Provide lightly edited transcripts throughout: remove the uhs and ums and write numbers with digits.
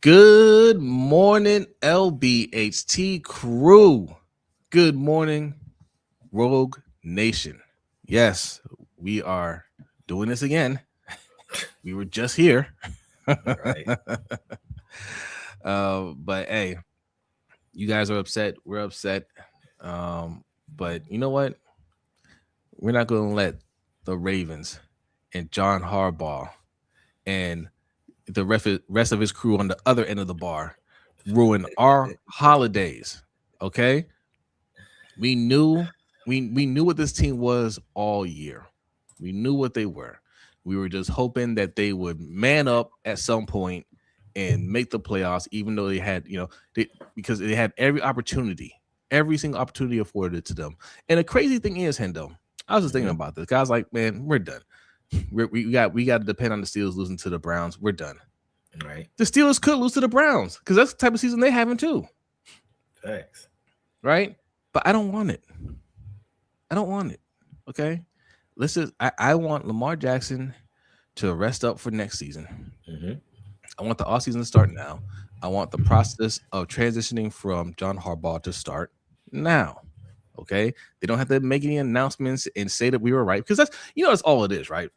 Good morning, LBHT crew. Good morning, Rogue Nation. Yes, we are doing this again. We were just here. Right. But hey, you guys are upset. We're upset. But you know what? We're not going to let the Ravens and John Harbaugh and the rest of his crew on the other end of the bar ruin our holidays. Okay, we knew we knew what this team was all year. We knew what they were. We were just hoping that they would man up at some point and make the playoffs, even though they had, because they had every single opportunity afforded to them. And the crazy thing is, Hendo, I was just thinking Mhm. about this. Guys, like, man, we're done. We got to depend on the Steelers losing to the Browns. We're done. Right. The Steelers could lose to the Browns because that's the type of season they having too, Facts. right? But I don't want it. I don't want it. Okay. I want Lamar Jackson to rest up for next season. Mm-hmm. I want the offseason to start now. I want the process of transitioning from John Harbaugh to start now. Okay. They don't have to make any announcements and say that we were right because that's all it is, right?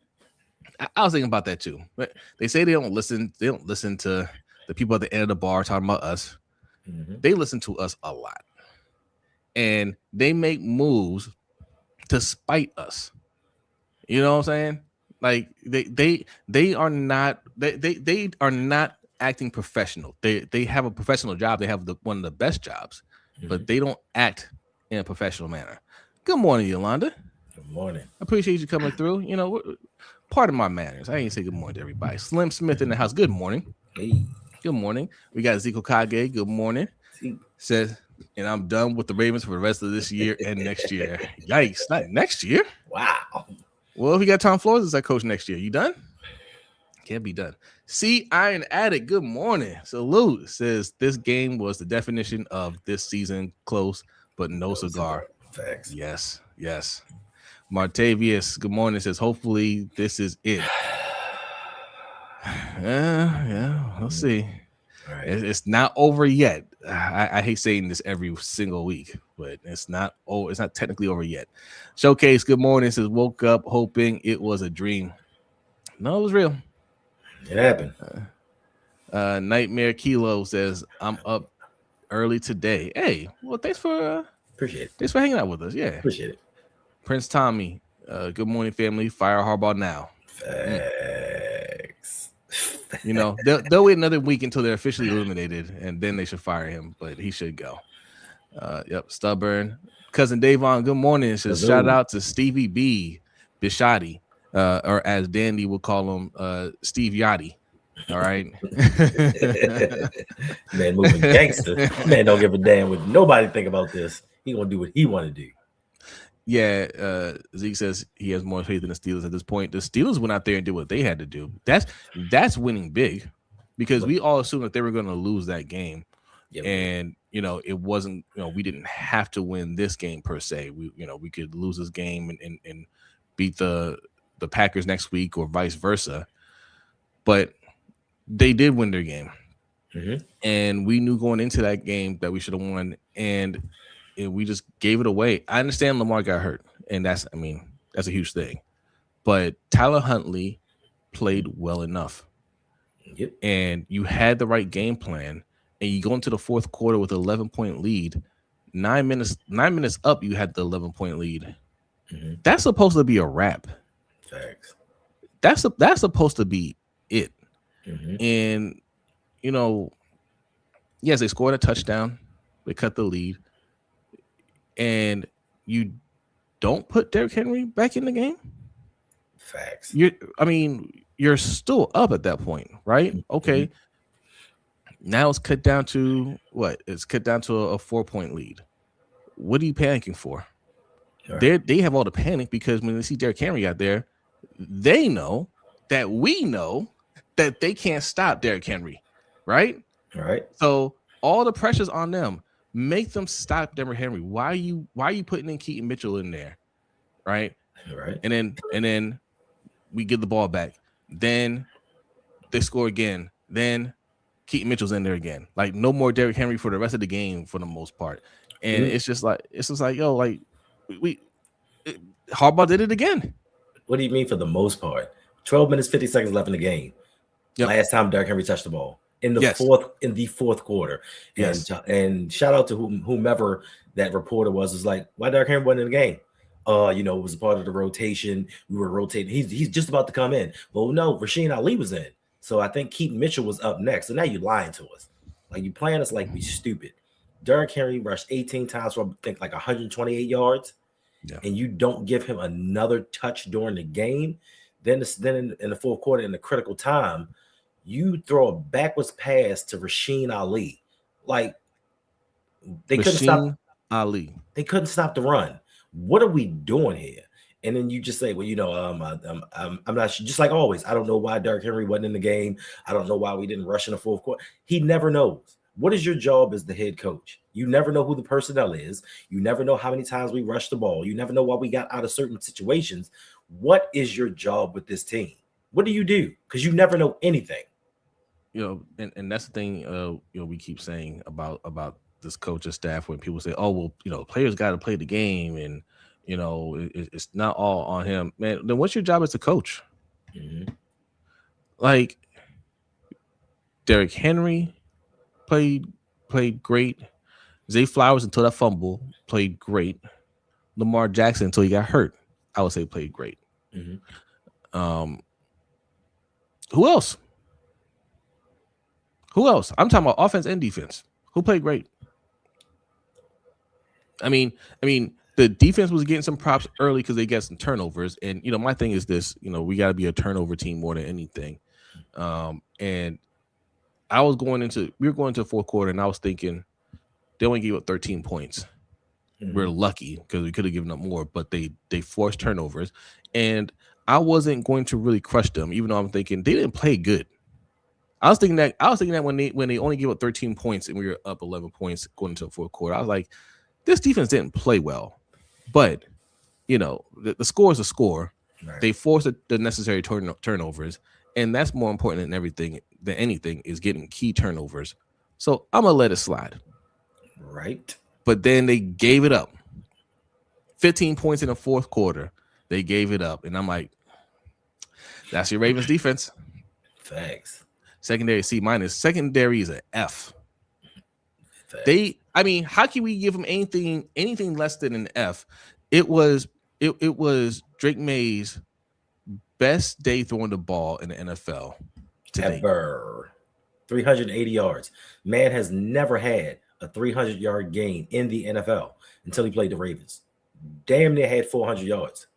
I was thinking about that too. But they say they don't listen. They don't listen to the people at the end of the bar talking about us. Mm-hmm. They listen to us a lot, and they make moves to spite us. You know what I'm saying? Like they are not they are not acting professional. They have a professional job. They have one of the best jobs, Mm-hmm. but they don't act in a professional manner. Good morning, Yolanda. I Good morning. appreciate you coming through. Part of my manners. I ain't say good morning to everybody. Slim Smith in the house. Good morning. Hey. Good morning. We got Ezekiel Kage. Good morning. See. Says, and I'm done with the Ravens for the rest of this year and next year. Yikes! Not next year. Wow. Well, if we got Tom Flores as our coach next year, you done? Can't be done. See, Iron Addict, good morning. Salute. Says this game was the definition of this season. Close, but no No cigar. cigar. Facts. Yes, yes. Martavius, good morning. Says hopefully this is it. Yeah, we'll see. All right. It's not over yet. I hate saying this every single week, but it's not. Oh, it's not technically over yet. Showcase. Good morning. Says woke up hoping it was a dream. No, it was real. It happened. Nightmare Kilo says I'm up early today. Hey, well, Appreciate it. thanks for hanging out with us. Yeah, Appreciate it. Prince Tommy. Good morning, family. Fire Harbaugh now. Mm. Facts. They'll wait another week until they're officially eliminated, and then they should fire him. But he should go. Yep, stubborn. Cousin Davon, good morning. It says shout Hello. out to Stevie B. Bishotti, or as Dandy will call him, Steve Yachty. All right. Man moving gangster. Man don't give a damn what nobody think about this. He gonna do what he want to do. Yeah, Zeke says he has more faith in the Steelers at this point. The Steelers went out there and did what they had to do. That's winning big, because we all assumed that they were going to lose that game, Yeah, and it wasn't. We didn't have to win this game per se. We could lose this game and beat the Packers next week or vice versa, but they did win their game, and we knew going into that game that we should have won, and we just gave it away. I understand Lamar got hurt, and that's a huge thing. But Tyler Huntley played well enough, Yep. and you had the right game plan, and you go into the fourth quarter with an 11-point lead. 9 minutes up, you had the 11-point lead. Mm-hmm. That's supposed to be a wrap. Facts. That's supposed to be it. Mm-hmm. And yes, they scored a touchdown. They cut the lead, and you don't put Derrick Henry back in the game. Facts. You're still up at that point, right? Okay. Now it's cut down to what? It's cut down to a 4-point lead. What are you panicking for? Right. They have all the panic because when they see Derrick Henry out there, they know that we know that they can't stop Derrick Henry, right? All right. So all the pressure's on them. Make them stop Derrick Henry. Why are you putting in Keaton Mitchell in there, right? All right. And then we get the ball back. Then they score again. Then Keaton Mitchell's in there again. Like no more Derrick Henry for the rest of the game for the most part. And You, it's just like yo, like we it, Harbaugh did it again. what do you mean for the most part? 12 minutes, 50 seconds left in the game. Yep. Last time Derrick Henry touched the ball in the Yes. fourth quarter. Yes. And shout out to whomever that reporter was like, why Derrick Henry wasn't in the game? It was a part of the rotation. We were rotating. He's just about to come in. Well, no, Rasheen Ali was in. So I think Keaton Mitchell was up next. So now you're lying to us. Like you playing us like we stupid. Derrick Henry rushed 18 times for I think like 128 yards, Yeah. and you don't give him another touch during the game. Then in the fourth quarter, in the critical time, you throw a backwards pass to Rasheen Ali. Like they couldn't stop. Rasheen Ali. They couldn't stop the run. What are we doing here? And then you just say, well, I'm not just like always. I don't know why Derrick Henry wasn't in the game. I don't know why we didn't rush in the fourth quarter. He never knows. What is your job as the head coach? You never know who the personnel is. You never know how many times we rushed the ball. You never know why we got out of certain situations. What is your job with this team? What do you do? Because you never know anything. And that's the thing we keep saying about this coaching staff when people say, oh well, players got to play the game and it's not all on him, man. Then what's your job as a coach? Mm-hmm. Like Derrick Henry played great. Zay Flowers until that fumble played great. Lamar Jackson until he got hurt, I would say played great. Mm-hmm. Who else? I'm talking about offense and defense. Who played great? I mean, the defense was getting some props early because they got some turnovers. And my thing is this: we got to be a turnover team more than anything. And we were going into the fourth quarter, and I was thinking they only gave up 13 points. Mm-hmm. We're lucky because we could have given up more, but they forced turnovers, and I wasn't going to really crush them, even though I'm thinking they didn't play good. I was thinking that when they only gave up 13 points and we were up 11 points going into the fourth quarter, I was like, this defense didn't play well, but the score is a score. Right. They forced the necessary turnovers, and that's more important than anything is getting key turnovers. So I'm gonna let it slide. Right. But then they gave it up. 15 points in the fourth quarter. They gave it up, and I'm like, that's your Ravens defense. Thanks. Secondary C-. Secondary is an F. Thanks. How can we give them anything less than an F? It was Drake May's best day throwing the ball in the NFL today. Ever. 380 yards. Man has never had a 300-yard gain in the NFL until he played the Ravens. Damn near had 400 yards.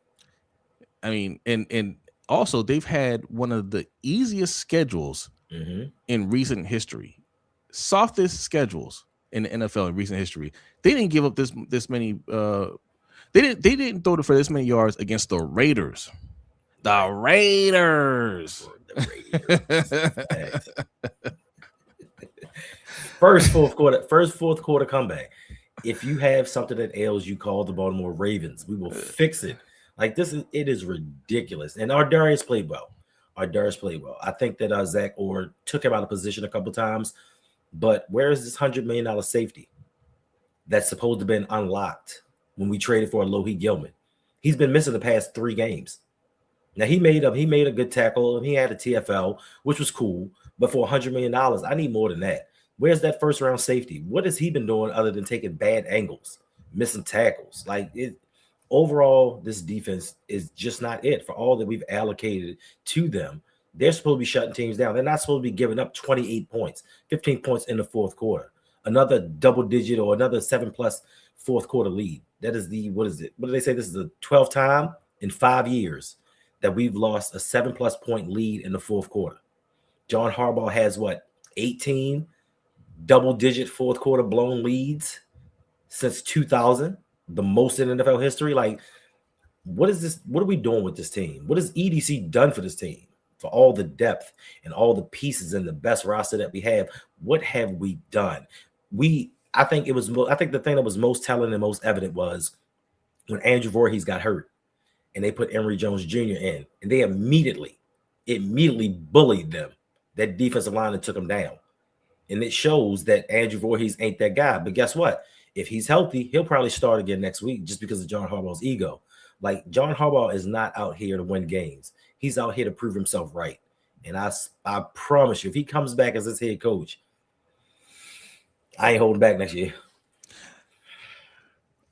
And also they've had one of the easiest schedules in recent history. Softest schedules in the NFL in recent history. They didn't give up this many. They didn't throw for this many yards against the Raiders. The Raiders. First fourth quarter comeback. If you have something that ails you, call the Baltimore Ravens. We will fix it. Like it is ridiculous. And Darius played well. I think that Zach Orr took him out of position a couple times. But where is this $100 million safety that's supposed to have been unlocked when we traded for Alohi Gilman? He's been missing the past 3 games. Now he made a good tackle and he had a TFL, which was cool. But for $100 million, I need more than that. Where's that first round safety? What has he been doing other than taking bad angles, missing tackles? Overall, this defense is just not it for all that we've allocated to them. They're supposed to be shutting teams down. They're not supposed to be giving up 28 points, 15 points in the fourth quarter. Another double digit or another 7+ fourth quarter lead. That is what is it? What do they say? This is the 12th time in 5 years that we've lost a 7+ point lead in the fourth quarter. John Harbaugh has 18 double digit fourth quarter blown leads since 2000, the most in NFL history. What is this? What are we doing with this team? What has EDC done for this team? For all the depth and all the pieces and the best roster that we have, what have we done? I think the thing that was most telling and most evident was when Andrew Voorhees got hurt and they put Emory Jones Jr. in, and they immediately bullied them, that defensive line, and took them down. And it shows that Andrew Voorhees ain't that guy. But guess what? If he's healthy, he'll probably start again next week just because of John Harbaugh's ego. Like, John Harbaugh is not out here to win games. He's out here to prove himself right. And I promise you, if he comes back as his head coach, I ain't holding back next year.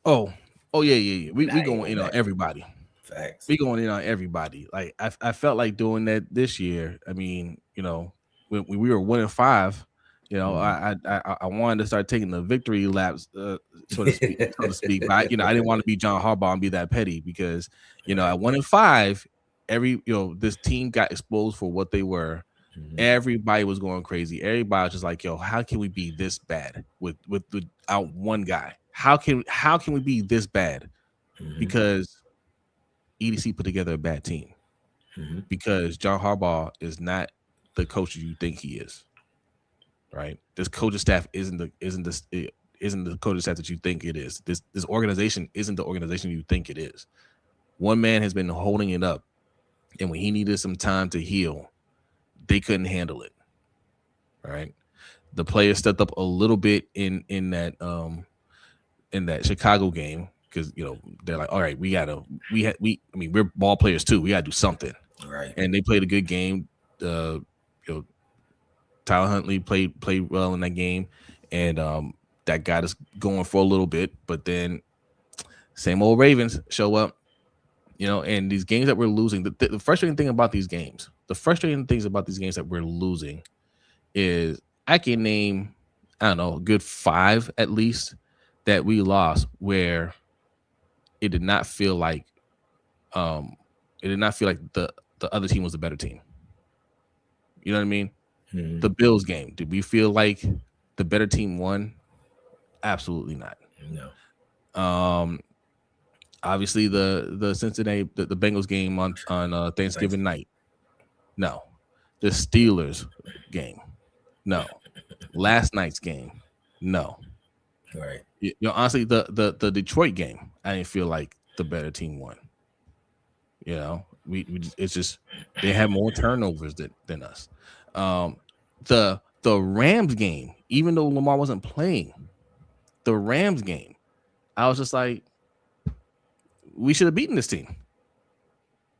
Oh, yeah. We going in on everybody. Facts. We going in on everybody. Like I felt like doing that this year. I mean, when we were 1-5, I wanted to start taking the victory laps, so to speak. But I didn't want to be John Harbaugh and be that petty because at 1-5, this team got exposed for what they were. Everybody was going crazy. Everybody was just like, yo, how can we be this bad without one guy? How can we be this bad? Because EDC put together a bad team. Because John Harbaugh is not the coach you think he is. Right? This coaching staff isn't the coaching staff that you think it is. This organization isn't the organization you think it is. One man has been holding it up, and when he needed some time to heal, they couldn't handle it. Right? The players stepped up a little bit in that Chicago game because they're like, all right, we're ball players too. We gotta do something. Right. And they played a good game. Tyler Huntley played well in that game, and that got us going for a little bit. But then, same old Ravens show up, and these games that we're losing. The frustrating thing about these games, that we're losing, is I can name, I don't know, a good 5 at least that we lost where it did not feel like the other team was the better team. You know what I mean? The Bills game, did we feel like the better team won? Absolutely not. No. Obviously the Cincinnati the Bengals game on Thanksgiving night. No. The Steelers game. No. Last night's game. No. Right. Honestly, the Detroit game, I didn't feel like the better team won. It's just they had more turnovers than us. The Rams game, even though Lamar wasn't playing, the Rams game, I was just like, we should have beaten this team.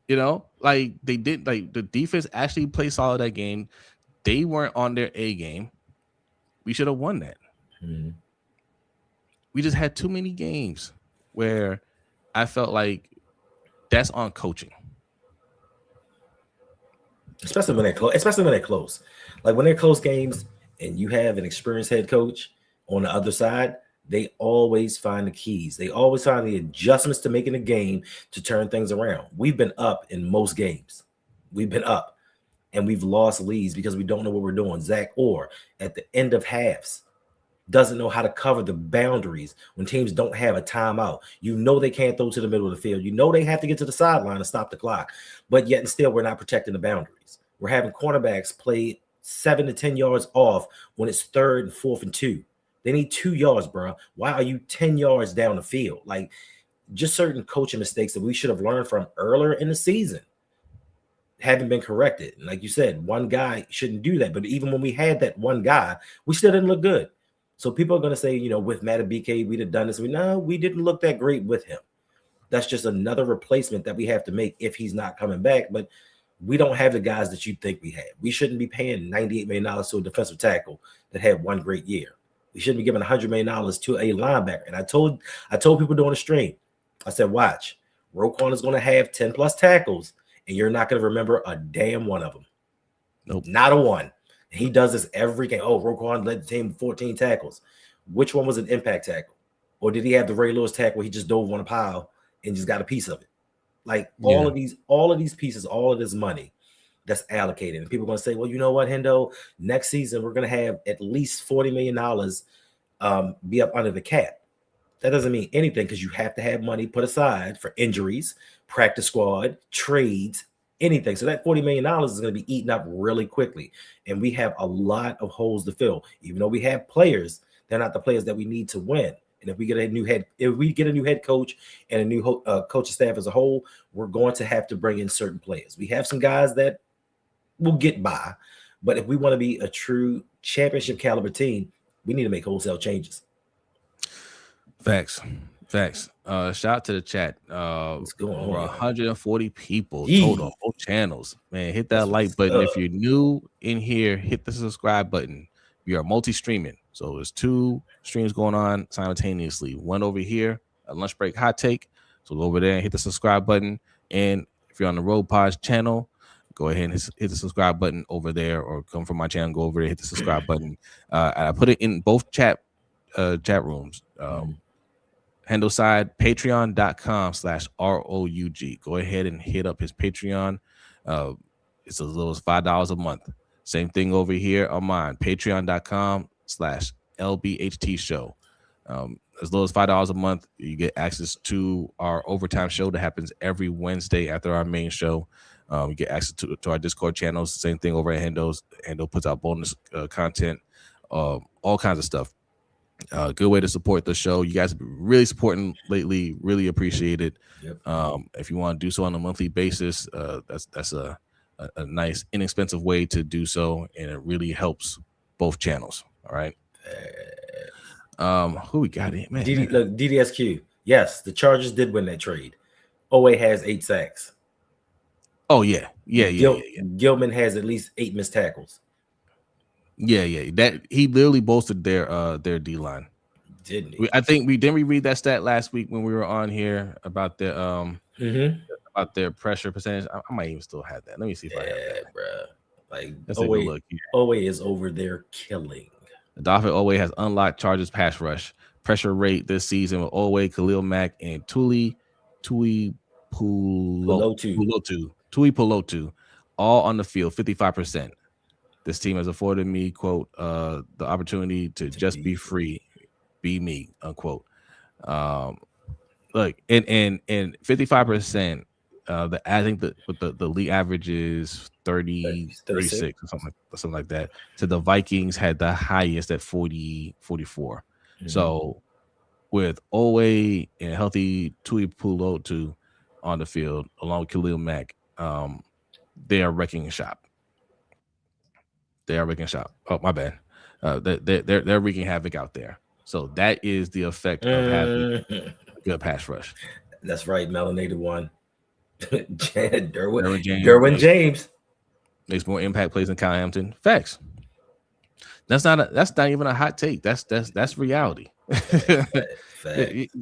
Like they did. Like the defense actually played solid that game. They weren't on their A game. We should have won that. We just had too many games where I felt like that's on coaching. Especially when they're close. Like when they're close games and you have an experienced head coach on the other side, they always find the keys. They always find the adjustments to making a game to turn things around. We've been up in most games. We've been up and we've lost leads because we don't know what we're doing. Zach Orr at the end of halves doesn't know how to cover the boundaries when teams don't have a timeout. They can't throw to the middle of the field. They have to get to the sideline to stop the clock. But yet and still, we're not protecting the boundaries. We're having cornerbacks play 7 to 10 yards off when it's 3rd and 4th and 2. They need 2 yards, bro. Why are you 10 yards down the field? Like, just certain coaching mistakes that we should have learned from earlier in the season haven't been corrected. And like you said, one guy shouldn't do that. But even when we had that one guy, we still didn't look good. So people are going to say, with Matt BK, we'd have done this. No, we didn't look that great with him. That's just another replacement that we have to make if he's not coming back. But we don't have the guys that you think we have. We shouldn't be paying $98 million to a defensive tackle that had one great year. We shouldn't be giving $100 million to a linebacker. And I told people during the stream, I said, watch, Roquan is going to have 10 plus tackles, and you're not going to remember a damn one of them. Nope. Not a one. He does this every game. Oh, Roquan led the team 14 tackles. Which one was an impact tackle? Or did he have the Ray Lewis tackle where he just dove on a pile and just got a piece of it? Like all of these pieces, all of this money that's allocated. And people are going to say, well, you know what, Hendo, next season we're going to have at least $40 million be up under the cap. That doesn't mean anything because you have to have money put aside for injuries, practice squad, trades, anything. So that $40 million is going to be eaten up really quickly. And we have a lot of holes to fill. Even though we have players, they're not the players that we need to win. And if we get a new head coach and a new coaching staff as a whole, we're going to have to bring in certain players. We have some guys that will get by, But if we want to be a true championship caliber team, we need to make wholesale changes. Facts. Facts. Shout out to the chat. What's going Over on, y'all? 140 people total, Yee, both channels. Man, hit that that's like what's button. up. If you're new in here, hit the subscribe button. We are multi-streaming. So there's 2 streams going on simultaneously. One over here, a lunch break hot take. So go over there and hit the subscribe button. And if you're on the Road Pods channel, go ahead and hit the subscribe button over there, or come from my channel, go over there, hit the subscribe button. I put it in both chat rooms. Mhm. Hendo side, patreon.com/ROUG. Go ahead and hit up his Patreon. Uh, it's as little as $5 a month. Same thing over here on mine, patreon.com/LBHTShow. As little as $5 a month, you get access to our overtime show that happens every Wednesday after our main show. You get access to our Discord channels. Same thing over at Hendo's. Hendo puts out bonus content, all kinds of stuff. Good way to support the show. You guys have been really supporting lately. Really appreciate it. Yep. If you want to do so on a monthly basis, that's a nice, inexpensive way to do so, and it really helps both channels. All right. Who we got in? Man, Look, DDSQ. Yes, the Chargers did win that trade. Owe has 8 sacks. Oh yeah. Gilman has at least 8 missed tackles. Yeah. That he literally bolstered their D line. Didn't he? I think we read that stat last week when we were on here about their about their pressure percentage. I might even still have that. Let me see if I have that. Bro. Like, Let's take a look here. Owe is over there killing. The Dolphin Owe has unlocked Chargers pass rush pressure rate this season with Owe, Khalil Mack, and Tui Pulotu, all on the field, 55%. This team has afforded me, quote, the opportunity to just be free, be me, unquote. Look, and 55%. I think that with the league average is 36 or something like that. So the Vikings had the highest at 44. Mm-hmm. So with Owe and healthy Tui Pulotu on the field, along with Khalil Mack, they are wrecking shop. Oh, my bad. They're wreaking havoc out there. So that is the effect of having a good pass rush. That's right, melanated one. Derwin James makes more impact plays than Kyle Hampton. Facts. That's not even a hot take. That's reality.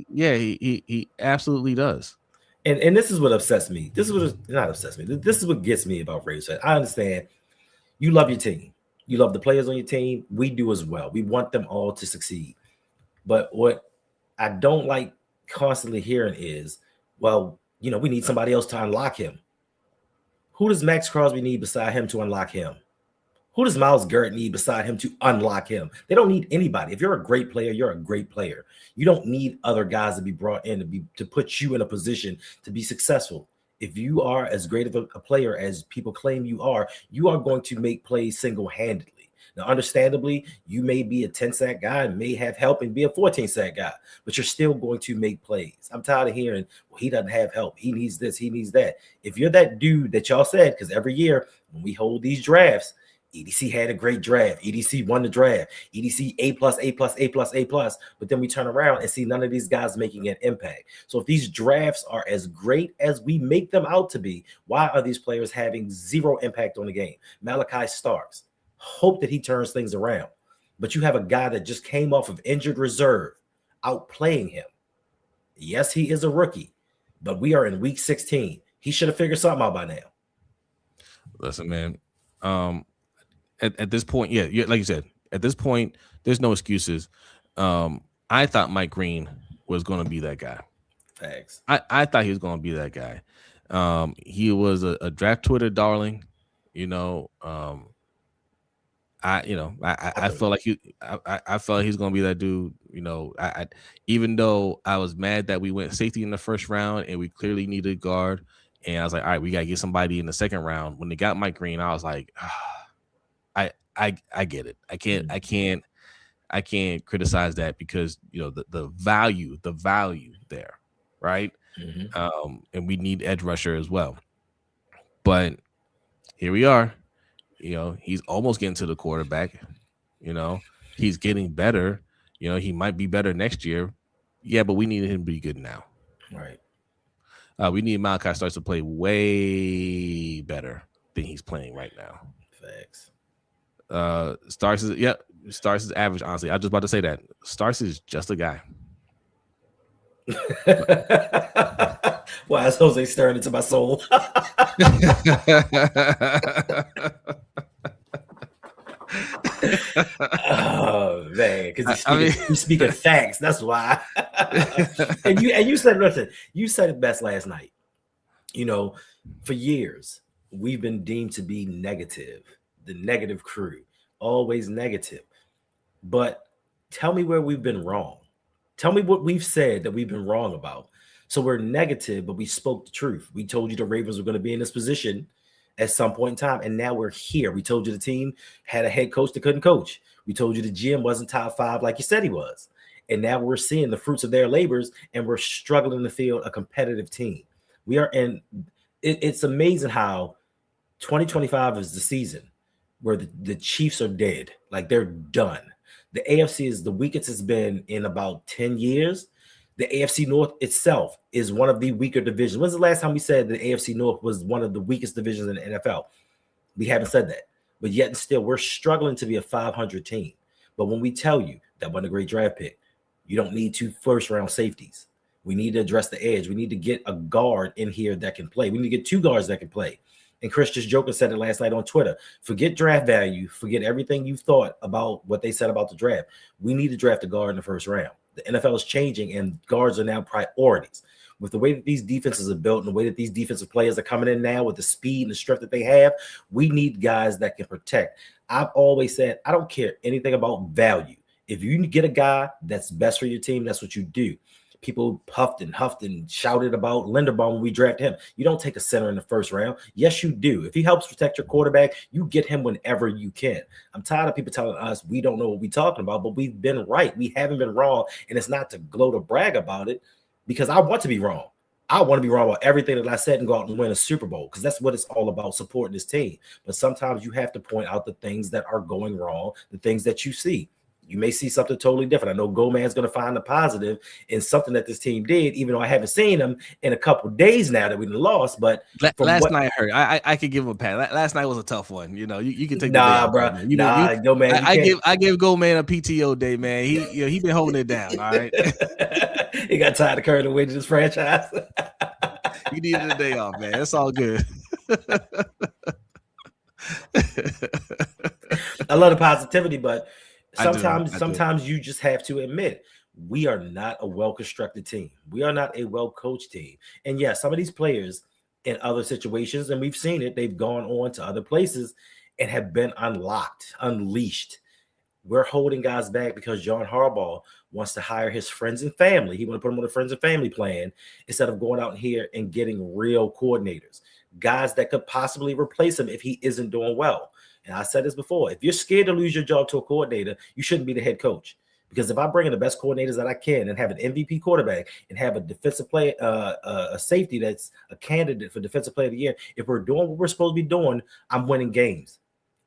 Yeah, he absolutely does. And this is what upsets me. This is what gets me about Ravens. I understand you love your team. You love the players on your team. We do as well. We want them all to succeed. But what I don't like constantly hearing is, well, we need somebody else to unlock him. Who does Max Crosby need beside him to unlock him? Who does Myles Garrett need beside him to unlock him? They don't need anybody. If you're a great player, you're a great player. You don't need other guys to be brought in to put you in a position to be successful. If you are as great of a player as people claim you are going to make plays single-handedly. Now, understandably, you may be a 10-sack guy and may have help and be a 14-sack guy, but you're still going to make plays. I'm tired of hearing, well, he doesn't have help. He needs this. He needs that. If you're that dude that y'all said, because every year when we hold these drafts, EDC had a great draft. EDC won the draft. EDC A+, but then we turn around and see none of these guys making an impact. So if these drafts are as great as we make them out to be, why are these players having zero impact on the game? Malachi Starks, hope that he turns things around. But you have a guy that just came off of injured reserve, outplaying him. Yes, he is a rookie, but we are in week 16. He should have figured something out by now. Listen, man. At this point, yeah, like you said, at this point, there's no excuses. I thought Mike Green was going to be that guy. Thanks. I thought he was going to be that guy. He was a draft Twitter darling. I felt like I felt like he's going to be that dude. Even though I was mad that we went safety in the first round and we clearly needed guard, and I was like, all right, we got to get somebody in the second round. When they got Mike Green, I was like, I get it. I can't criticize that because the value there, right? Mm-hmm. And we need edge rusher as well. But here we are. He's almost getting to the quarterback. He's getting better. He might be better next year. Yeah, but we need him to be good now. Right. We need Malachi Starks to play way better than he's playing right now. Facts. Starks is average. Honestly, I was just about to say that Starks is just a guy. Why is Jose stirring into my soul? Oh man, because he's speaking facts. That's why. and you said, listen, you said it best last night. For years we've been deemed to be negative, the negative crew, always negative. But tell me where we've been wrong. Tell me what we've said that we've been wrong about. So we're negative, but we spoke the truth. We told you the Ravens were going to be in this position at some point in time, and now we're here. We told you the team had a head coach that couldn't coach. We told you the GM wasn't top 5 like you said he was. And now we're seeing the fruits of their labors, and we're struggling to field a competitive team. We are in. It's amazing how 2025 is the season where the Chiefs are dead. Like, they're done. The AFC is the weakest it's been in about 10 years. The AFC North itself is one of the weaker divisions. When's the last time we said the AFC North was one of the weakest divisions in the NFL? We haven't said that. But yet and still, we're struggling to be a 500 team. But when we tell you that wasn't a great draft pick, you don't need 2 first-round safeties. We need to address the edge. We need to get a guard in here that can play. We need to get 2 guards that can play. And Chris just joking said it last night on Twitter. Forget draft value. Forget everything you thought about what they said about the draft. We need to draft a guard in the first round. The NFL is changing, and guards are now priorities. With the way that these defenses are built and the way that these defensive players are coming in now with the speed and the strength that they have, we need guys that can protect. I've always said, I don't care anything about value. If you get a guy that's best for your team, that's what you do. People puffed and huffed and shouted about Linderbaum when we draft him. You don't take a center in the first round. Yes, you do. If he helps protect your quarterback, you get him whenever you can. I'm tired of people telling us we don't know what we're talking about, but we've been right. We haven't been wrong, and it's not to gloat or brag about it, because I want to be wrong. I want to be wrong about everything that I said and go out and win a Super Bowl, because that's what it's all about, supporting this team. But sometimes you have to point out the things that are going wrong, the things that you see. You may see something totally different. I know Goman's going to find the positive in something that this team did, even though I haven't seen them in a couple of days now that we lost. But last night hurt. I could give him a pat. Last night was a tough one. You can take the day off, bro. Goman. I give Goman a PTO day, man. He been holding it down. All right. He got tired of carrying the weight of this franchise. He needed a day off, man. It's all good. I love the positivity, but sometimes you just have to admit we are not a well-constructed team. We are not a well-coached team. And yeah, some of these players in other situations, and we've seen it, they've gone on to other places and have been unleashed. We're holding guys back because John Harbaugh wants to hire his friends and family. He want to put them on the friends and family plan instead of going out here and getting real coordinators, guys that could possibly replace him if he isn't doing well. And I said this before, if you're scared to lose your job to a coordinator, you shouldn't be the head coach. Because if I bring in the best coordinators that I can and have an MVP quarterback and have a defensive player, a safety that's a candidate for defensive player of the year, if we're doing what we're supposed to be doing, I'm winning games.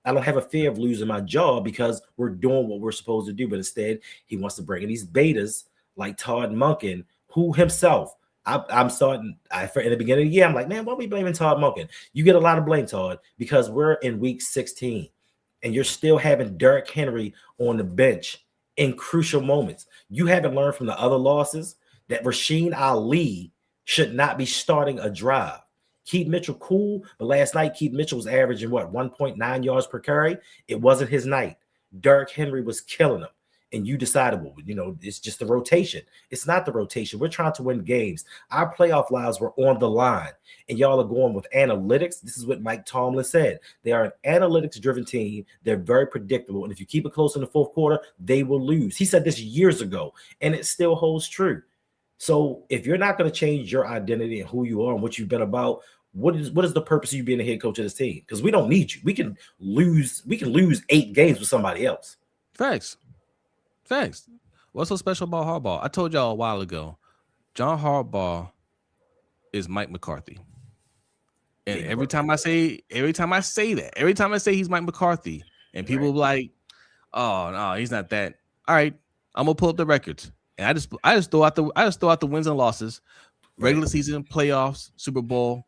I don't have a fear of losing my job because we're doing what we're supposed to do. But instead, he wants to bring in these betas like Todd Monken, who himself, I'm starting in the beginning of the year, I'm like, man, why are we blaming Todd Monken? You get a lot of blame, Todd, because we're in week 16 and you're still having Derrick Henry on the bench in crucial moments. You haven't learned from the other losses that Rasheen Ali should not be starting a drive. Keith Mitchell, cool, but last night Keith Mitchell was averaging 1.9 yards per carry. It wasn't his night. Derrick Henry was killing him. And you decided, it's just the rotation. It's not the rotation. We're trying to win games. Our playoff lives were on the line, and y'all are going with analytics. This is what Mike Tomlin said. They are an analytics-driven team. They're very predictable, and if you keep it close in the fourth quarter, they will lose. He said this years ago, and it still holds true. So if you're not going to change your identity and who you are and what you've been about, what is the purpose of you being the head coach of this team? Because we don't need you. We can lose 8 games with somebody else. Facts. What's so special about Harbaugh? I told y'all a while ago, John Harbaugh is Mike McCarthy. And Maybe every work. time I say that, every time I say he's Mike McCarthy, and people Right. be like, "Oh no, he's not that." All right, I'm gonna pull up the records, and I just throw out the wins and losses, Right. regular season, playoffs, Super Bowl,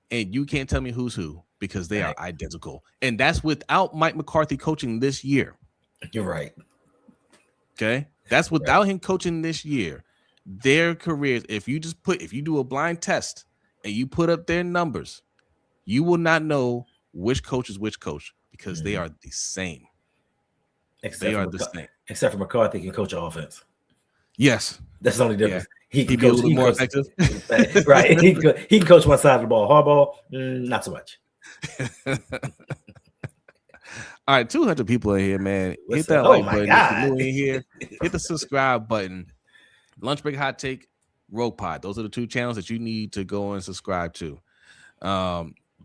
and you can't tell me who's who because they are Right. identical, and that's without Mike McCarthy coaching this year. You're right. Okay, that's Right. without him coaching this year. Their careers, if you do a blind test and you put up their numbers, you will not know which coach is which coach because they Mhm. are the same. They Except for are the same. except for McCarthy can coach offense. Yes. That's the only Yeah. difference. He can He'd be a coach. little bit He can more coach. effective. Right. He can coach one side of the ball. Harbaugh, not so much. All right, 200 people in here, man. Hit What's up? that Oh like my button if you're God. new in here. Hit the subscribe button. Lunch Break Hot Take, Rogue Pod. Those are the two channels that you need to go and subscribe to.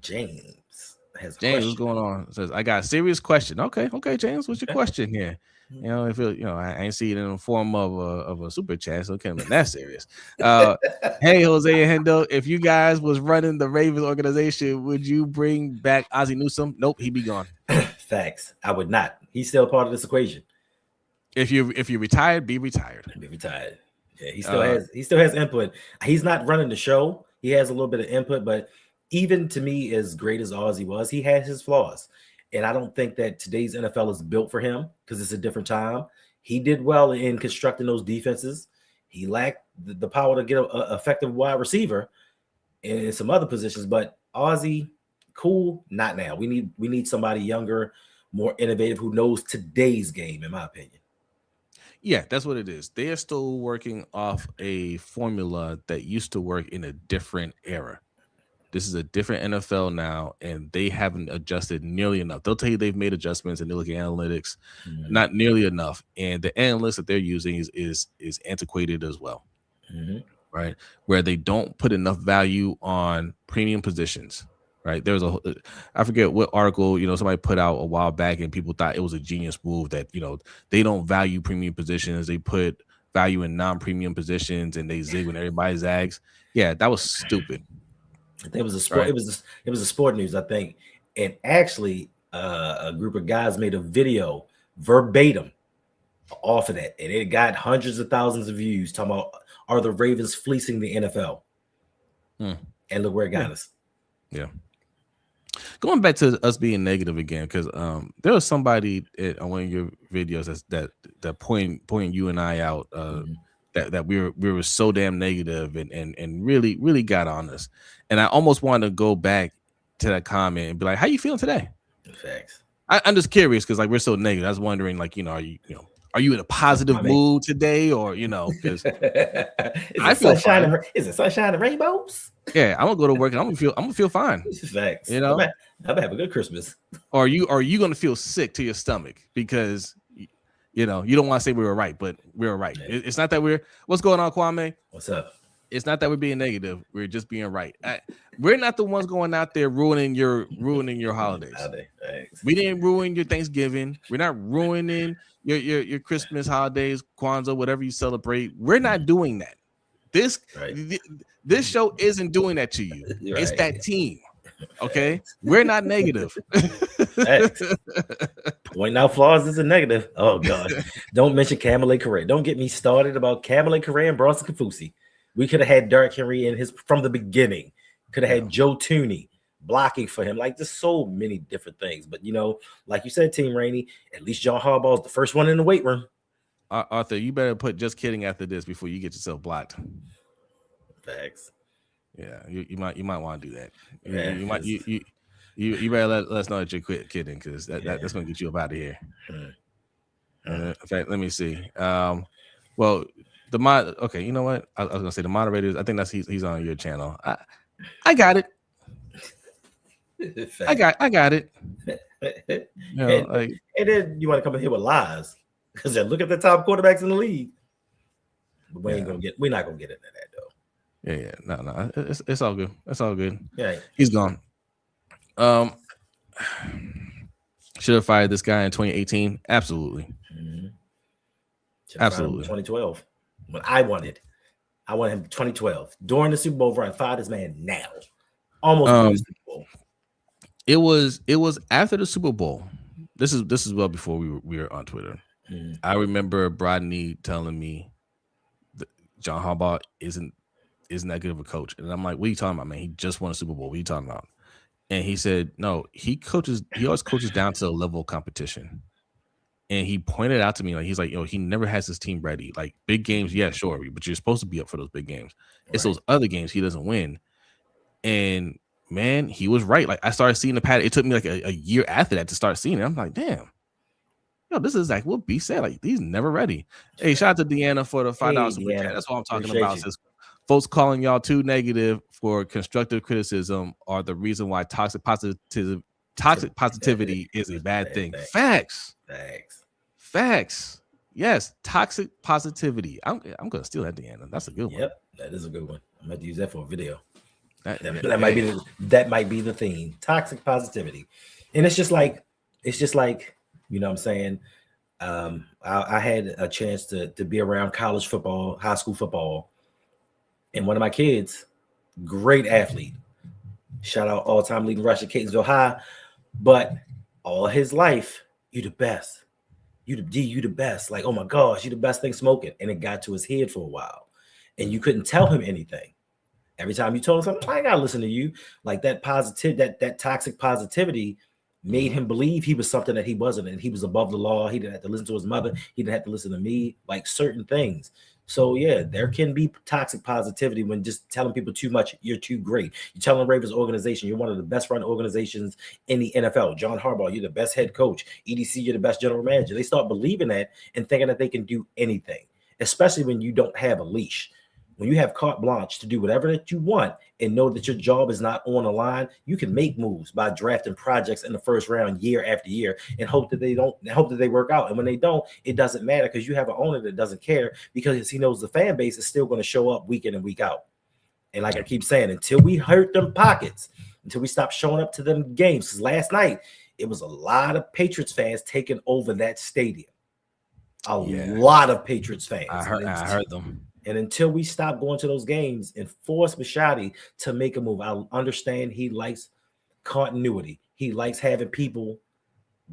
James has a James, what's question. going on? It says, I got a serious question. Okay, James, what's your Okay. question here? You know, if it, I ain't see it in the form of a super chat, so it can't be that serious. Hey, Jose and Hendo, if you guys was running the Ravens organization, would you bring back Ozzie Newsome? Nope, he'd be gone. Facts. I would not. He's still part of this equation. If you retired, be retired. Be retired. Yeah, Uh, he still has input. He's not running the show. He has a little bit of input, but even to me, as great as Ozzy was, he has his flaws. And I don't think that today's NFL is built for him because it's a different time. He did well in constructing those defenses. He lacked the power to get an effective wide receiver in some other positions, but Ozzy, cool, not now. We need somebody younger, more innovative who knows today's game, in my opinion. yeah, that's what it is. They are still working off a formula that used to work in a different era. This is a different NFL now, and they haven't adjusted nearly enough. They'll tell you they've made adjustments and they look at analytics, Mm-hmm. not nearly enough. And the analytics that they're using is antiquated as well, Mm-hmm. right? Where they don't put enough value on premium positions, right? There's I forget what article somebody put out a while back, and people thought it was a genius move that they don't value premium positions. They put value in non-premium positions, and they zig when everybody zags. Yeah, that was stupid. I think it was a sport. Right. It was a sport news, I think, and actually, a group of guys made a video verbatim off of that, and it got hundreds of thousands of views. Talking about are the Ravens fleecing the NFL? And look where it got us. Yeah. Going back to us being negative again, because there was somebody on one of your videos that pointing you and I out that we were so damn negative and really got on us, and I almost wanted to go back to that comment and be like, "How you feeling today?" Facts. I'm just curious because like we're so negative. I was wondering like are you in a positive mood today or because I feel fine. Is it sunshine and rainbows? Yeah, I'm gonna go to work and I'm gonna feel fine. Facts. You I know. bet have a good Christmas. Or are you going to feel sick to your stomach because you don't want to say we were right, but we were right. Yeah. It's not that what's going on, Kwame? What's up? It's not that we're being negative. We're just being right. We're not the ones going out there ruining your holidays. We didn't ruin your Thanksgiving. We're not ruining your Christmas holidays, Kwanzaa, whatever you celebrate. We're not doing that. This show isn't doing that to you. Right. It's that team. Okay, we're not negative. Pointing out flaws is a negative. Oh God! Don't mention Kamala Correa. Don't get me started about Kamala Correa and Bronson Kafusi. We could have had Derrick Henry in his from the beginning. Could have had Joe Tooney blocking for him. Like just so many different things. But like you said, Team Rainey, at least John Harbaugh is the first one in the weight room. Arthur, you better put just kidding after this before you get yourself blocked. Facts. Yeah, you might want to do that. You better let us know that you're kidding because that's gonna get you up out of here. In fact, let me see. Well, okay, you know what? I was gonna say the moderators. I think he's on your channel. I got it. I got it. And then you want to come in here with lies because look at the top quarterbacks in the league. But we're not gonna get into that though. Yeah, no, it's all good. It's all good. Yeah, he's gone. Should have fired this guy in 2018. Absolutely. Absolutely. 2012. When I wanted him 2012 during the Super Bowl run. Fire this man now. Almost won the Um, Super Bowl. it was after the Super Bowl. This is well before we were on Twitter. Mhm. I remember Brodney telling me that John Harbaugh isn't that good of a coach, and I'm like, "What are you talking about, man? He just won a Super Bowl. What are you talking about?" And he said, "No, he coaches. He always coaches down to the level of competition." And he pointed out to me, like, he's like, he never has his team ready. Like big games, yeah, sure, but you're supposed to be up for those big games. It's Right. those other games he doesn't win. And man, he was right. Like I started seeing the pattern. It took me like a year after that to start seeing it. I'm like, damn, this is like what B said. Like he's never ready. Hey, shout out to Deanna for the $5 Hey, super chat. Deanna. That's what I'm talking Appreciate about. you. Says folks calling y'all too negative for constructive criticism are the reason why toxic positivity is a bad thing. Facts. Thanks. Facts. Yes, toxic positivity. I'm gonna steal that, Deanna. That's a good one. Yep, that is a good one. I'm going to use that for a video. That, That might be that might be the theme. Toxic positivity. And it's just like, you know what I'm saying? I had a chance to be around college football, high school football, and one of my kids, great athlete. Shout out all-time leading rusher, Catonsville High. But all his life, you the best. You the D, you the best. Like, oh my gosh, you the best thing smoking. And it got to his head for a while. And you couldn't tell him anything. Every time you told him something, I ain't gotta listen to you. Like that toxic positivity made him believe he was something that he wasn't, and he was above the law. He didn't have to listen to his mother. He didn't have to listen to me. Like certain things. So yeah, there can be toxic positivity when just telling people too much. You're too great. You're telling Ravens organization you're one of the best run organizations in the NFL. John Harbaugh, you're the best head coach. EDC, you're the best general manager. They start believing that and thinking that they can do anything, especially when you don't have a leash. When you have carte blanche to do whatever that you want and know that your job is not on the line, you can make moves by drafting projects in the first round year after year and hope that they work out. And when they don't, it doesn't matter because you have an owner that doesn't care because he knows the fan base is still going to show up week in and week out. And like I keep saying, until we hurt them pockets, until we stop showing up to them games, because last night it was a lot of Patriots fans taking over that stadium. A lot of Patriots fans. I heard them. And until we stop going to those games and force Bisciotti to make a move, I understand he likes continuity. He likes having people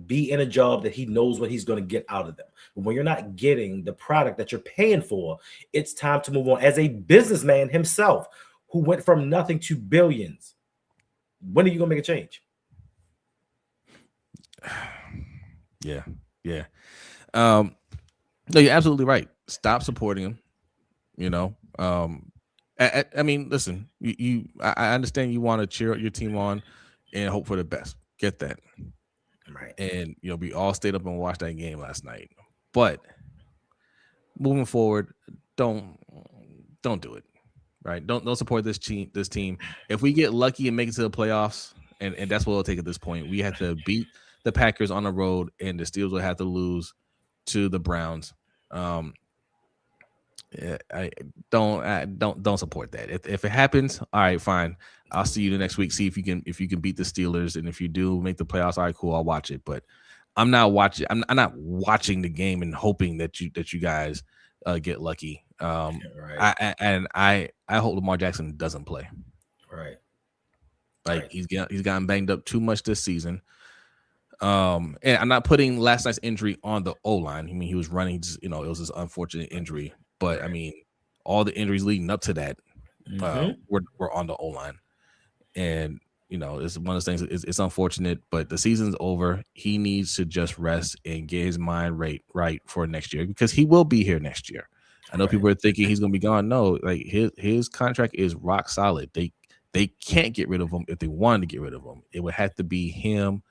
be in a job that he knows what he's going to get out of them. But when you're not getting the product that you're paying for, it's time to move on. As a businessman himself who went from nothing to billions, when are you going to make a change? Yeah. No, you're absolutely right. Stop supporting him. I mean, listen, I understand you want to cheer your team on and hope for the best. Get that. Right. And we all stayed up and watched that game last night. But moving forward, don't do it. Right? Don't support this team. If we get lucky and make it to the playoffs, and that's what it'll take at this point, we have to beat the Packers on the road, and the Steelers will have to lose to the Browns. I don't support that. If it happens, all right, fine. I'll see you the next week. See if you can beat the Steelers, and if you do make the playoffs, all right, cool. I'll watch it. But I'm not watching. I'm not watching the game and hoping that you guys get lucky. Right. I hope Lamar Jackson doesn't play. Right. Like he's gotten banged up too much this season. And I'm not putting last night's injury on the O-line. I mean, he was running. It was this unfortunate injury. But I mean, all the injuries leading up to that were on the O-line, and it's one of those things. It's unfortunate, but the season's over. He needs to just rest and get his mind right for next year because he will be here next year. I know people are thinking he's going to be gone. No, like his contract is rock solid. They can't get rid of him if they wanted to get rid of him. It would have to be him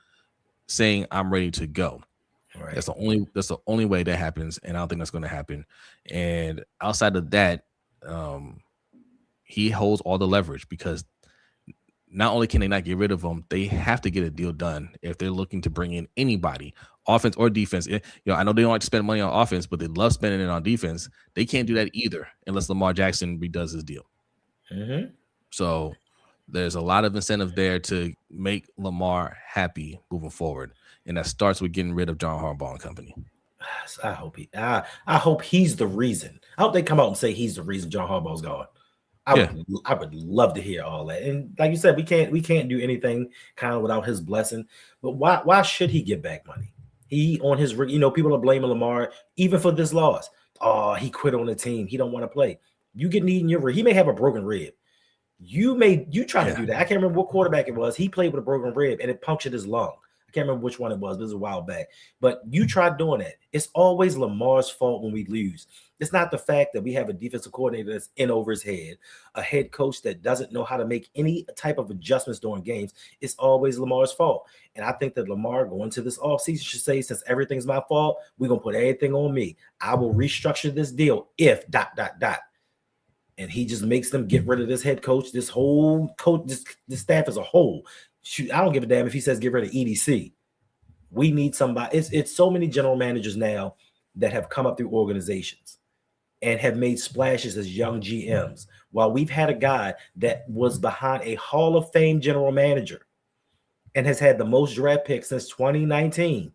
saying, "I'm ready to go." Right. That's the only way that happens, and I don't think that's going to happen. And outside of that, he holds all the leverage because not only can they not get rid of him, they have to get a deal done if they're looking to bring in anybody, offense or defense. I know they don't like to spend money on offense, but they love spending it on defense. They can't do that either unless Lamar Jackson redoes his deal. So there's a lot of incentive there to make Lamar happy moving forward. And that starts with getting rid of John Harbaugh and company. I hope he's the reason. I hope they come out and say he's the reason John Harbaugh's gone. Yeah, I would love to hear all that. And like you said, we can't do anything kind of without his blessing. But why should he get back money? He on his people are blaming Lamar even for this loss. Oh, he quit on the team. He don't want to play. You get knee in your rib. He may have a broken rib. You try to yeah, do that. I can't remember what quarterback it was. He played with a broken rib and it punctured his lung. I can't remember which one it was. This was a while back. But you tried doing that. It's always Lamar's fault when we lose. It's not the fact that we have a defensive coordinator that's in over his head, a head coach that doesn't know how to make any type of adjustments during games. It's always Lamar's fault. And I think that Lamar going to this offseason should say, since everything's my fault, we're going to put everything on me. I will restructure this deal if ... And he just makes them get rid of this head coach, this whole coach, this staff as a whole. Shoot, I don't give a damn if he says get rid of EDC. We need somebody. It's so many general managers now that have come up through organizations and have made splashes as young GMs. While we've had a guy that was behind a Hall of Fame general manager and has had the most draft picks since 2019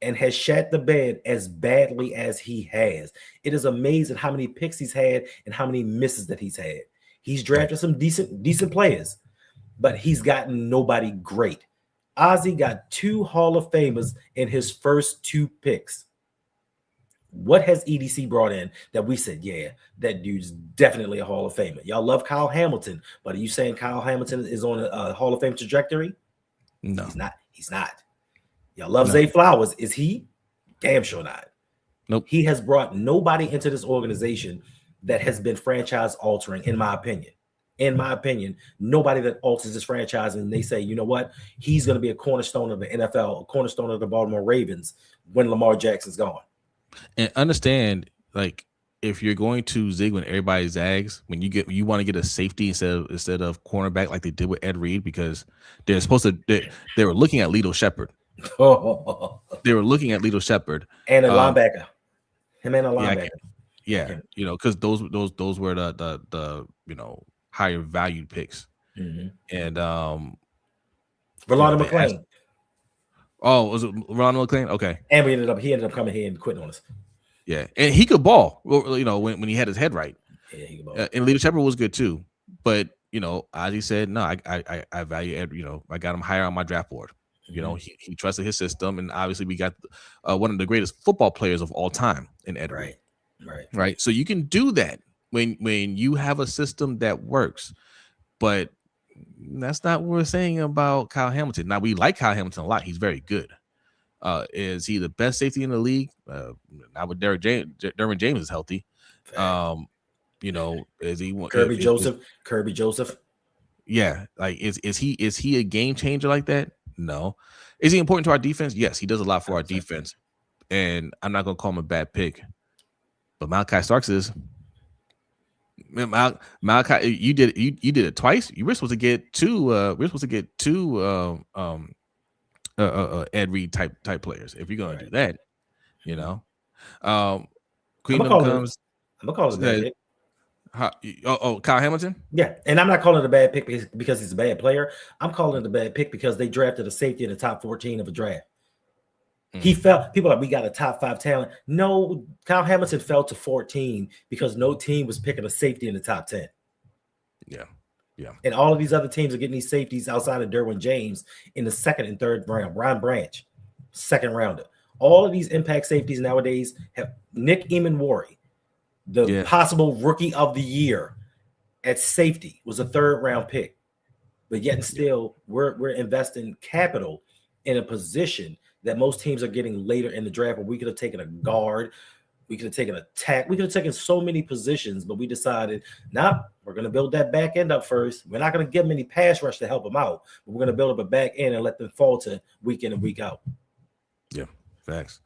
and has shat the bed as badly as he has. It is amazing how many picks he's had and how many misses that he's had. He's drafted some decent players, but he's gotten nobody great. Ozzie got 2 Hall of Famers in his first 2 picks. What has EDC brought in that we said, yeah, that dude's definitely a Hall of Famer? Y'all love Kyle Hamilton, but are you saying Kyle Hamilton is on a Hall of Fame trajectory? no, He's not. He's not. Y'all love no, Zay Flowers. Is he? Damn sure not. nope. He has brought nobody into this organization that has been franchise altering, in my opinion. In my opinion, nobody that alters this franchise and they say, you know what, he's going to be a cornerstone of the NFL, a cornerstone of the Baltimore Ravens when Lamar Jackson's gone. And understand, like, if you're going to zig when everybody zags, when you want to get a safety instead of cornerback like they did with Ed Reed, because they're supposed to they were looking at Lito Shepherd. They were looking at Lito Shepherd and a linebacker. Him and a Yeah, linebacker. yeah, because those were the higher valued picks, and Rolando McClain. Was it Rolando McClain? Okay, and he ended up coming here and quitting on us. Yeah, and he could ball. When he had his head right. Yeah, he could ball. And Lito Shepherd was good too, but Ozzie said no. I value Ed. I got him higher on my draft board. He trusted his system, and obviously we got one of the greatest football players of all time in Ed Reed. Right. So you can do that when you have a system that works, but that's not what we're saying about Kyle Hamilton. Now, we like Kyle Hamilton a lot. He's very good. Is he the best safety in the league? Not with Derwin James is healthy. Is he Kirby Joseph? Yeah, like is he a game changer like that? No. Is he important to our defense? Yes, he does a lot for our defense. And I'm not gonna call him a bad pick, but Malachi Starks is. Malachi, you did it twice. You were supposed to get two. We're supposed to get two Ed Reed type players. If you're gonna do that, Queendom comes. I'm gonna call it a bad pick. Kyle Hamilton. Yeah, and I'm not calling it a bad pick because he's a bad player. I'm calling it a bad pick because they drafted a safety in the top 14 of a draft. He fell. People are like, we got a top 5 talent. No, Kyle Hamilton fell to 14 because no team was picking a safety in the top 10. Yeah. And all of these other teams are getting these safeties outside of Derwin James in the 2nd and 3rd round. Ryan Branch, 2nd rounder. All of these impact safeties nowadays have Nick Emanwari, the possible rookie of the year at safety, was a 3rd round pick. But yet and still, we're investing capital in a position that most teams are getting later in the draft, where we could have taken a guard, we could have taken a tack, we could have taken so many positions, but we decided, we're going to build that back end up first. We're not going to give them any pass rush to help them out, but we're going to build up a back end and let them fall to week in and week out. Yeah, facts.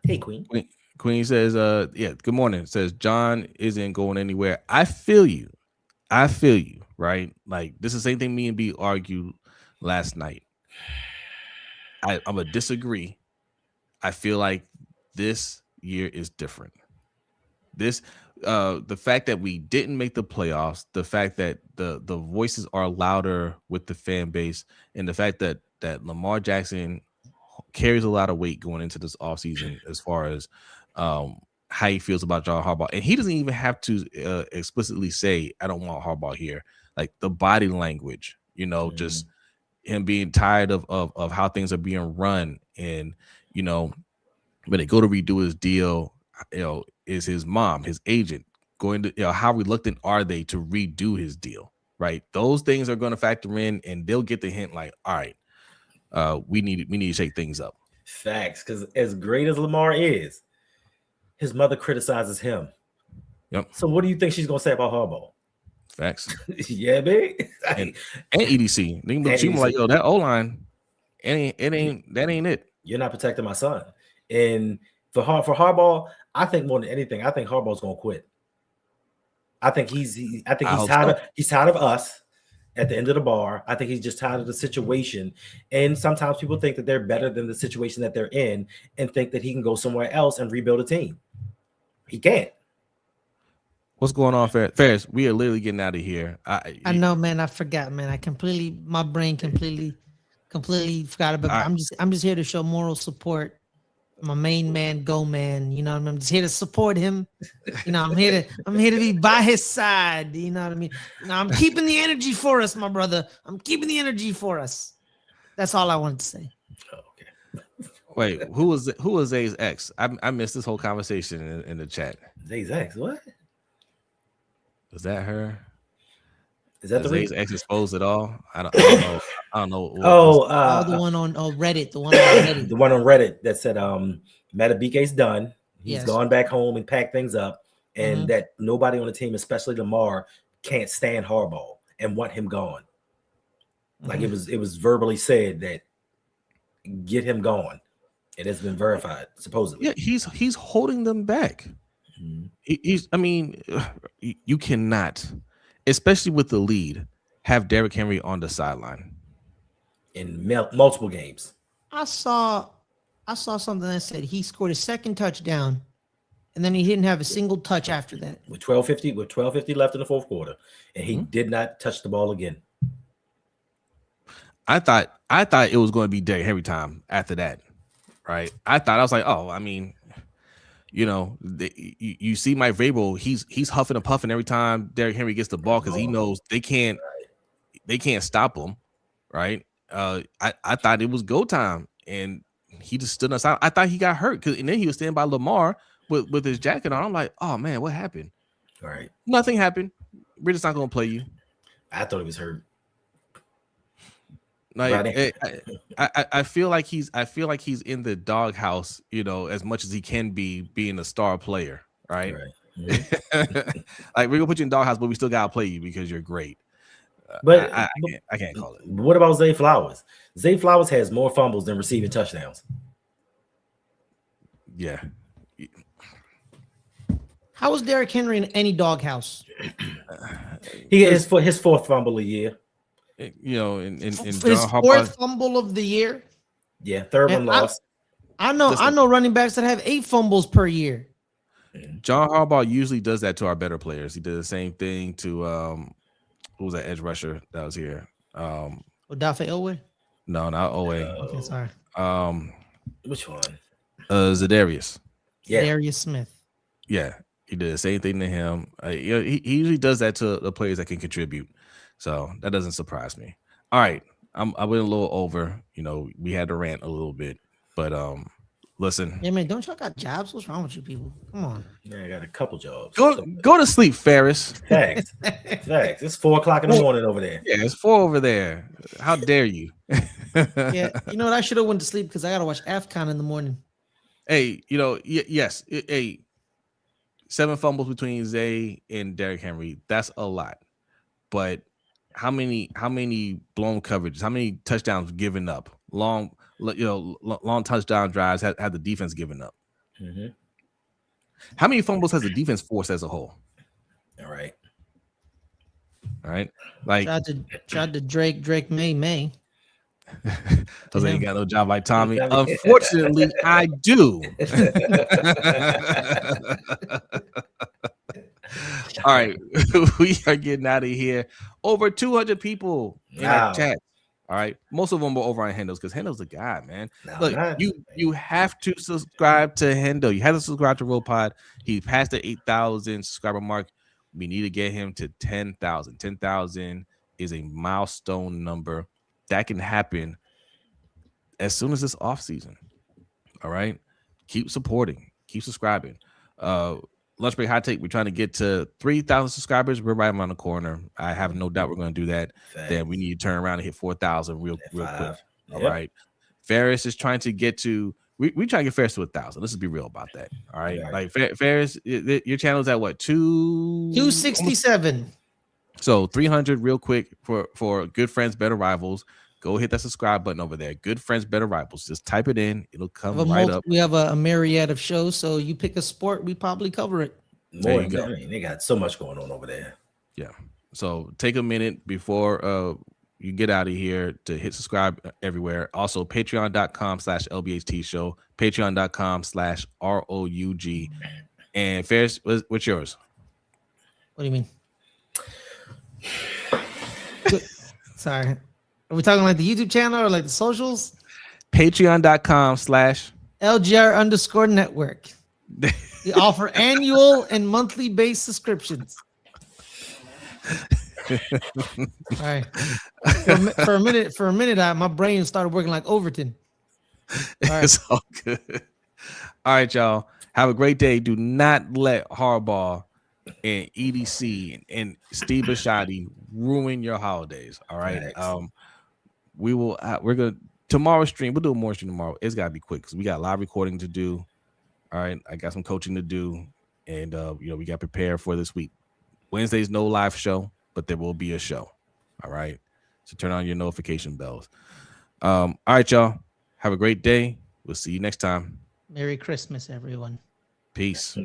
Hey, Queen says, good morning. It says, John isn't going anywhere. I feel you, right? Like, this is the same thing me and B argued last night. I'm going to disagree. I feel like this year is different. The fact that we didn't make the playoffs, the fact that the voices are louder with the fan base, and the fact that Lamar Jackson carries a lot of weight going into this offseason as far as how how he feels about John Harbaugh, and he doesn't even have to explicitly say, "I don't want Harbaugh here." Like the body language, just him being tired of how things are being run, and when they go to redo his deal, is his mom, his agent, going to, how reluctant are they to redo his deal? Right, those things are going to factor in, and they'll get the hint. Like, all right, we need to shake things up. Facts, because as great as Lamar is, his mother criticizes him. Yep. So what do you think she's gonna say about Harbaugh? Facts. Yeah, babe. and EDC. But she was like, yo, that O-line, that ain't it. You're not protecting my son. And for Harbaugh, I think more than anything, I think Harbaugh's gonna quit. I think he's tired of us at the end of the bar. I think he's just tired of the situation. And sometimes people think that they're better than the situation that they're in and think that he can go somewhere else and rebuild a team. He can't. What's going on, Ferris? We are literally getting out of here. I know, man. I forgot, man. My brain completely forgot about it. I'm just here to show moral support. My main man, go man. You know what I mean? I'm just here to support him. I'm here to be by his side. You know what I mean? I'm keeping the energy for us, my brother. I'm keeping the energy for us. That's all I wanted to say. Okay. Wait, who was Zay's ex? I missed this whole conversation in the chat. Zay's ex? What? Was that her? Is that Zay's ex exposed at all? I don't know. I don't know. The one on Reddit. The one on Reddit. The one on Reddit that said Matabike's done. He's gone back home and packed things up, and that nobody on the team, especially Lamar, can't stand Harbaugh and want him gone. Like it was verbally said that get him gone. It has been verified, supposedly. Yeah, he's holding them back. I mean, you cannot, especially with the lead, have Derrick Henry on the sideline in multiple games. I saw something that said he scored a second touchdown, and then he didn't have a single touch after that. With 12:50 left in the fourth quarter, and he did not touch the ball again. I thought it was going to be Derrick Henry time after that, right? I was like, oh, I mean, you see Mike Vrabel, he's huffing and puffing every time Derrick Henry gets the ball because he knows they can't stop him, right? I thought it was go time, and he just stood aside. I thought he got hurt, and then he was standing by Lamar with his jacket on. I'm like, oh man, what happened? All right, nothing happened. We're just not going to play you. I thought he was hurt. Like I feel like he's in the doghouse, as much as he can be being a star player, right? Like, we're gonna put you in doghouse, but we still gotta play you because you're great. But I can't call it. What about Zay Flowers? Zay Flowers has more fumbles than receiving touchdowns. Yeah. How is Derrick Henry in any doghouse? He is for his fourth fumble a year. In his fourth fumble of the year. Yeah, third one lost. I know running backs that have 8 fumbles per year. John Harbaugh usually does that to our better players. He did the same thing to who was that edge rusher that was here? Odafe Owe? No, not Owe. Okay, sorry. Which one? Zadarius. Yeah. Darius Smith. Yeah, he did the same thing to him. He usually does that to the players that can contribute. So that doesn't surprise me. All right. I went a little over. We had to rant a little bit, but listen. Yeah, man, don't y'all got jobs? What's wrong with you people? Come on. Yeah, I got a couple jobs. Go to sleep, Ferris. Facts. It's 4:00 in the morning over there. Yeah, it's 4 over there. How dare you? Yeah, you know what? I should have went to sleep because I gotta watch AFCON in the morning. Hey, yes. 7 fumbles between Zay and Derrick Henry. That's a lot. But how many blown coverages, how many touchdowns given up, long touchdown drives had the defense given up? How many fumbles has the defense forced as a whole? All right. Like, tried to Drake May. Jose ain't got no job like Tommy. Unfortunately, I do. All right, we are getting out of here. Over 200 people in our chat. All right, most of them are over on Hendo's because Hendo's the guy, man. No, Look, not. you have to subscribe to Hendo. You have to subscribe to Roll Pod. He passed the 8,000 subscriber mark. We need to get him to 10,000. 10,000 is a milestone number that can happen as soon as this off season. All right, keep supporting, keep subscribing. Lunch break hot take. We're trying to get to 3,000 subscribers. We're right around the corner. I have no doubt we're going to do that. Then we need to turn around and hit 4,000 real quick. Yep. All right. Ferris is trying to get to. We try to get Ferris to 1,000. Let's just be real about that. All right. Like Ferris, your channel is at what 267. So 300 real quick for Good Friends, Better Rivals. Go hit that subscribe button over there. Good Friends, Better Rivals. Just type it in. It'll come right up. We have a myriad of shows, so you pick a sport, we probably cover it. More than that. I mean, they got so much going on over there. Yeah. So take a minute before you get out of here to hit subscribe everywhere. Also, patreon.com/LBHTShow, patreon.com/ROUG. And Ferris, what's yours? What do you mean? Sorry. Are we talking like the YouTube channel or like the socials? Patreon.com/ LGR_network. We offer annual and monthly based subscriptions. All right. For a minute, my brain started working like Overton. All right. It's all good. All right, y'all. Have a great day. Do not let Harbaugh and EDC and Steve Bisciotti ruin your holidays. All right. Thanks. We're gonna tomorrow's stream. We'll do a more stream tomorrow. It's gotta be quick because we got live recording to do. All right, I got some coaching to do, and we got prepared for this week. Wednesday's no live show, but there will be a show. All right, so turn on your notification bells. All right, y'all. Have a great day. We'll see you next time. Merry Christmas, everyone. Peace.